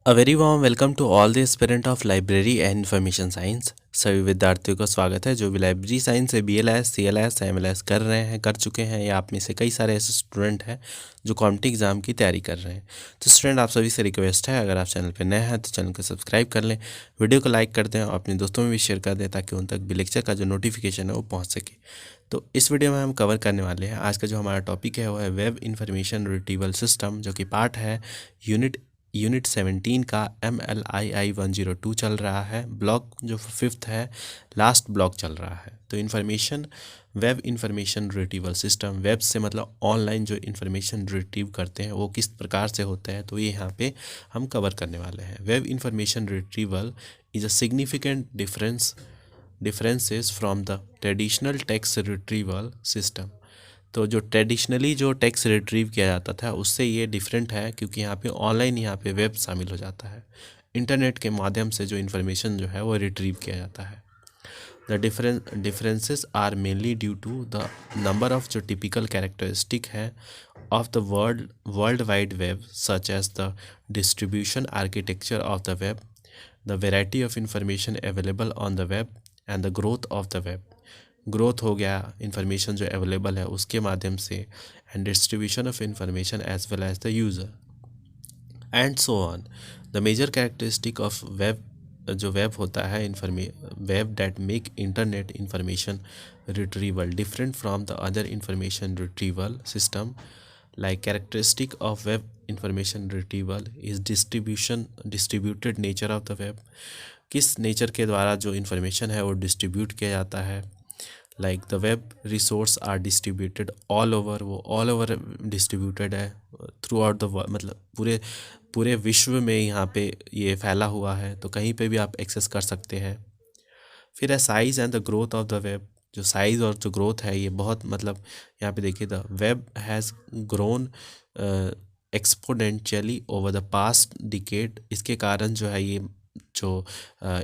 A very warm welcome to all the aspirant of library and information science. सभी विद्यार्थियों का स्वागत है जो भी लाइब्रेरी साइंस से BLS CLS MLS कर रहे हैं, कर चुके हैं, या आप में से कई सारे ऐसे स्टूडेंट हैं जो कॉम्पिटिटिव एग्जाम की तैयारी कर रहे हैं। तो स्टूडेंट, आप सभी से रिक्वेस्ट है, अगर आप चैनल पर नए हैं तो चैनल को सब्सक्राइब कर लें, वीडियो को लाइक कर दें और अपने दोस्तों में भी शेयर कर दें ताकि उन तक भी लेक्चर का जो नोटिफिकेशन है वो पहुँच सके। तो इस वीडियो में हम कवर करने वाले हैं, आज का जो हमारा टॉपिक है वो है वेब इंफॉर्मेशन रिट्रीवल सिस्टम, जो कि पार्ट है यूनिट 17 का MLII 102 चल रहा है। ब्लॉक जो 5th है, लास्ट ब्लॉक चल रहा है। तो web information retrieval system, web से मतलब ऑनलाइन जो इंफॉर्मेशन रिट्रीव करते हैं वो किस प्रकार से होता है, तो ये यहाँ पे हम कवर करने वाले हैं। Web information retrieval is a significant differences from the traditional text retrieval system. तो जो ट्रेडिशनली जो टेक्स्ट रिट्रीव किया जाता था उससे ये डिफरेंट है, क्योंकि यहाँ पे ऑनलाइन, यहाँ पे वेब शामिल हो जाता है। इंटरनेट के माध्यम से जो इन्फॉर्मेशन जो है वो रिट्रीव किया जाता है। The differences are mainly due to the number of जो टिपिकल कैरेक्टरिस्टिक है of the world wide web, such as the distribution architecture of the web, the variety of information available on the web and the growth of the web. Growth हो गया information जो available है उसके माध्यम से, and distribution of information as well as the user and so on. The major characteristic of web, जो web होता है web that make internet information retrieval different from the other information retrieval system, like characteristic of web information retrieval is distributed nature of the web. किस nature के द्वारा जो information है वो distribute किया जाता है। Like the web resource are distributed all over, वो ऑल ओवर डिस्ट्रीब्यूटेड है थ्रू आउट द वर्ल्ड, मतलब पूरे पूरे विश्व में यहाँ पे ये फैला हुआ है, तो कहीं पे भी आप एक्सेस कर सकते हैं। फिर है size and the growth of the web. जो साइज़ और जो ग्रोथ है ये बहुत, मतलब यहाँ पे देखिए, the web has grown exponentially over the past decade. इसके कारण जो है ये जो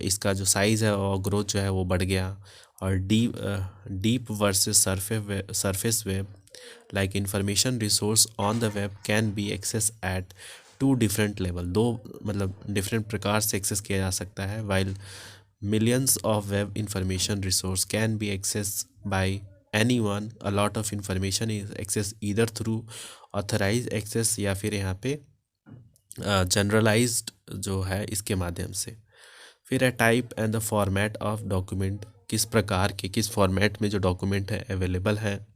इसका जो साइज़ है और ग्रोथ जो है वो बढ़ गया। और deep versus surface web, like information resource on the web can be access at two different level, दो मतलब डिफरेंट प्रकार से एक्सेस किया जा सकता है। While millions of web information resource can be accessed by anyone, a lot of information is accessed either through authorized access या फिर यहाँ पे जनरलाइज्ड जो है इसके माध्यम से। फिर है type and the format of document, किस प्रकार के किस फॉर्मेट में जो डॉक्यूमेंट है अवेलेबल है।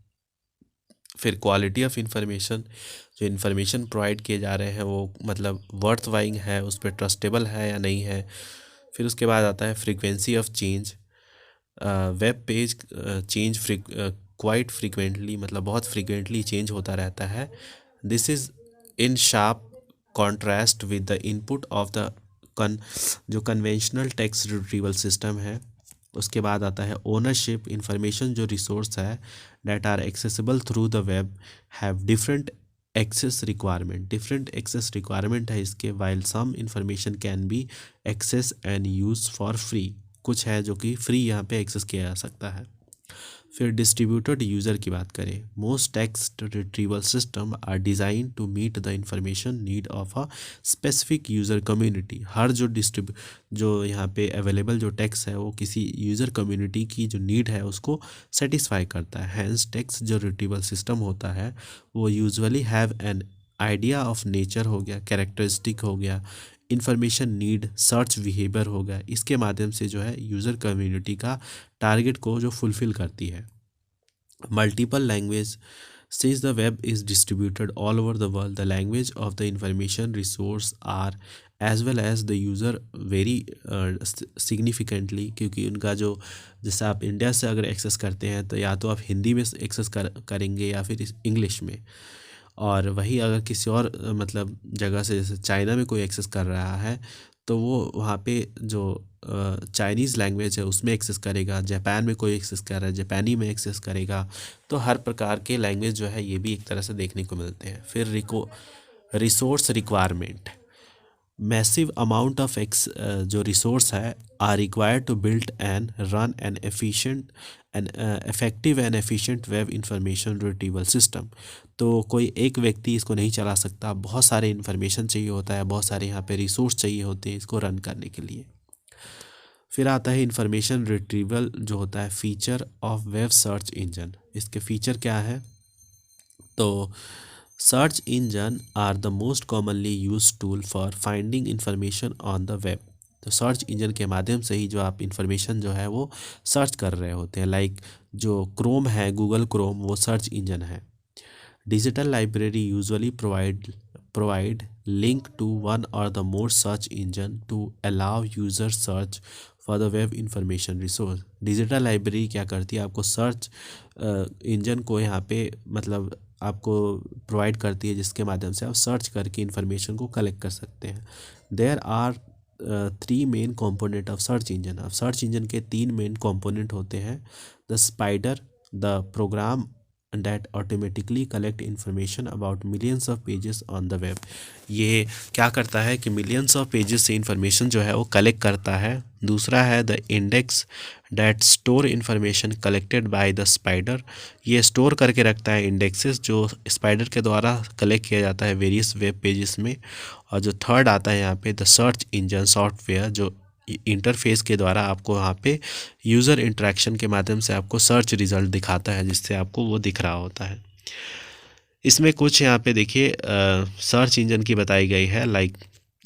फिर क्वालिटी ऑफ इंफॉर्मेशन, जो इन्फॉर्मेशन प्रोवाइड किए जा रहे हैं वो मतलब वर्थ वाइंग है, उस पर ट्रस्टेबल है या नहीं है। फिर उसके बाद आता है frequency of change, web page change quite frequently, मतलब बहुत फ्रीक्वेंटली चेंज होता रहता है। This is in sharp contrast with the input of the जो कन्वेंशनल टेक्स्ट रिट्रीवल सिस्टम है। उसके बाद आता है ओनरशिप, इंफॉर्मेशन जो रिसोर्स है that are accessible through the web have different access requirement है इसके। While some information can be access and use for free, कुछ है जो कि फ्री यहाँ पे एक्सेस किया जा सकता है। फिर डिस्ट्रीब्यूटेड यूज़र की बात करें, most text retrieval system are design to meet the information need of a specific user community. हर जो यहाँ पे अवेलेबल जो टेक्स्ट है वो किसी यूज़र कम्युनिटी की जो नीड है उसको सेटिस्फाई करता है। हैंस टेक्स्ट जो रिट्रीवल सिस्टम होता है वो usually have an idea of nature हो गया, कैरेक्टरिस्टिक हो गया, इंफॉर्मेशन नीड, सर्च बिहेवियर हो गया। इसके माध्यम से जो है यूज़र कम्युनिटी का टारगेट को जो फुलफ़िल करती है। Multiple language, since the web is distributed all over the world, the language of the information resource are as well as the user very significantly, क्योंकि उनका जो, जैसे आप इंडिया से अगर एक्सेस करते हैं तो या तो आप हिंदी में एक्सेस करेंगे या फिर इंग्लिश में, और वही अगर किसी और मतलब जगह से, जैसे चाइना में कोई एक्सेस कर रहा है तो वो वहाँ पे जो चाइनीज़ लैंग्वेज है उसमें एक्सेस करेगा। जापान में कोई एक्सेस कर रहा है जापानी में एक्सेस करेगा। तो हर प्रकार के लैंग्वेज जो है ये भी एक तरह से देखने को मिलते हैं। फिर resource requirement, massive amount of जो रिसोर्स है are required to build and run an efficient an effective and efficient web information retrieval system. तो कोई एक व्यक्ति इसको नहीं चला सकता, बहुत सारे इन्फॉर्मेशन चाहिए होता है, बहुत सारे यहाँ पे रिसोर्स चाहिए होते हैं इसको रन करने के लिए। फिर आता है इंफॉर्मेशन रिट्रीवल जो होता है feature of web search engine. इसके फीचर क्या है? तो search engine are the most commonly use tool for finding information on the web. तो सर्च इंजन के माध्यम से ही जो आप इंफॉर्मेशन जो है वो सर्च कर रहे होते हैं। लाइक जो क्रोम है, गूगल क्रोम, वो सर्च इंजन है। Digital library usually provide link to one और the more search engine to allow user search for the web information resource. Digital library क्या करती है? आपको सर्च इंजन को यहाँ पे मतलब आपको प्रोवाइड करती है, जिसके माध्यम से आप सर्च करके इंफॉर्मेशन को कलेक्ट कर सकते हैं। There are 3 main component of search engine. अब सर्च इंजन के 3 मेन कंपोनेंट होते हैं। The spider, the program that automatically collect information about millions of pages on the web। ये क्या करता है कि मिलियंस ऑफ पेजेस से इंफॉर्मेशन जो है वो कलेक्ट करता है। दूसरा है the index that store information collected by the spider। ये स्टोर करके रखता है इंडेक्सेस जो स्पाइडर के द्वारा कलेक्ट किया जाता है वेरियस वेब पेजेस में। और जो थर्ड आता है यहाँ पे द सर्च इंजन सॉफ्टवेयर, जो इंटरफेस के द्वारा आपको वहाँ पे यूज़र इंटरेक्शन के माध्यम से आपको सर्च रिज़ल्ट दिखाता है, जिससे आपको वो दिख रहा होता है। इसमें कुछ यहाँ पे देखिए सर्च इंजन की बताई गई है। Like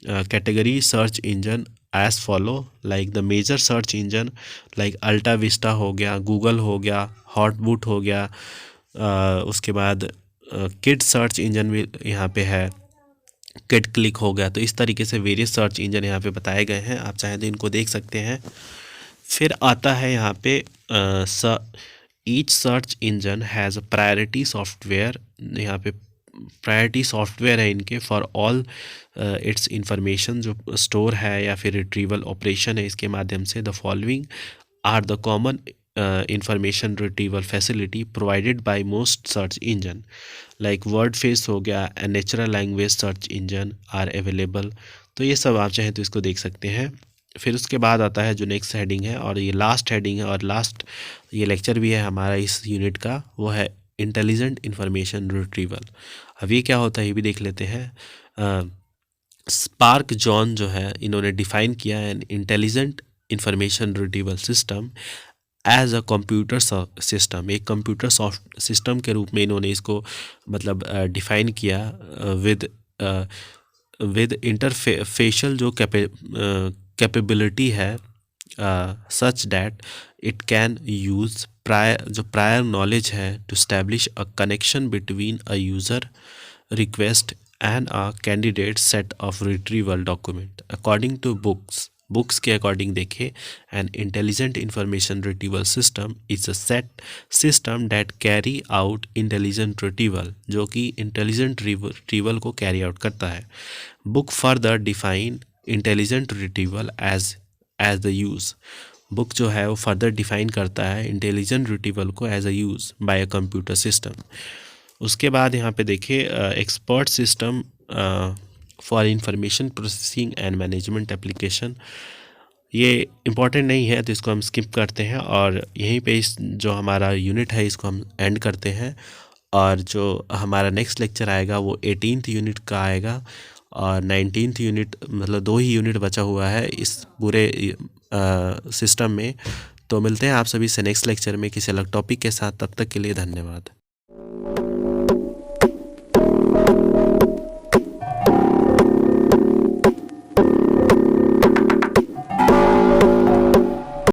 category search engine as follow, like the major search engine like AltaVista हो गया, गूगल हो गया, हॉटबूट हो गया, उसके बाद किड सर्च इंजन भी यहाँ पे है, किड क्लिक हो गया। तो इस तरीके से वेरियस सर्च इंजन यहाँ पे बताए गए हैं, आप चाहें तो इनको देख सकते हैं। फिर आता है यहाँ पे each search engine has a priority software. यहाँ पे प्रायोरिटी सॉफ्टवेयर है इनके फॉर ऑल इट्स इंफॉर्मेशन जो स्टोर है या फिर रिट्रीवल ऑपरेशन है इसके माध्यम से। The following are the common information retrieval facility provided by most search engine, like word face हो गया and natural language search engine are available. तो ये सब आप चाहें तो इसको देख सकते हैं। फिर उसके बाद आता है जो नेक्स्ट हेडिंग है, और ये लास्ट हेडिंग है और लास्ट ये लेक्चर भी है हमारा इस यूनिट का, वो है इंटेलिजेंट इंफॉर्मेशन रिट्रीवल। अब ये क्या होता है ये भी देख लेते हैं। स्पार्क जॉन जो है इन्होंने डिफाइन किया an intelligent information retrieval system as a computer system. एक कंप्यूटर सॉफ्ट सिस्टम के रूप में इन्होंने इसको मतलब डिफाइन किया विद इंटरफेशियल जो कैपेबिलिटी है such that it can use prior knowledge है to establish a connection between a user request and a candidate set of retrieval document according to books के अकॉर्डिंग देखें। An intelligent information retrieval system is a set system that carry out intelligent retrieval, जो कि intelligent retrieval को carry out करता है। Book further define intelligent retrieval as the use. Book जो है वो फर्दर डिफाइन करता है इंटेलिजेंट रिट्रीवल को as a use by a computer system. उसके बाद यहाँ पे देखिए expert system for information processing and management application. ये इम्पॉर्टेंट नहीं है तो इसको हम स्किप करते हैं, और यहीं पे इस जो हमारा यूनिट है इसको हम एंड करते हैं। और जो हमारा नेक्स्ट लेक्चर आएगा वो 18th यूनिट का आएगा, और 19th यूनिट मतलब 2 ही यूनिट बचा हुआ है इस पूरे सिस्टम में। तो मिलते हैं आप सभी से नेक्स्ट लेक्चर में किसी अलग टॉपिक के साथ। तब तक के लिए धन्यवाद।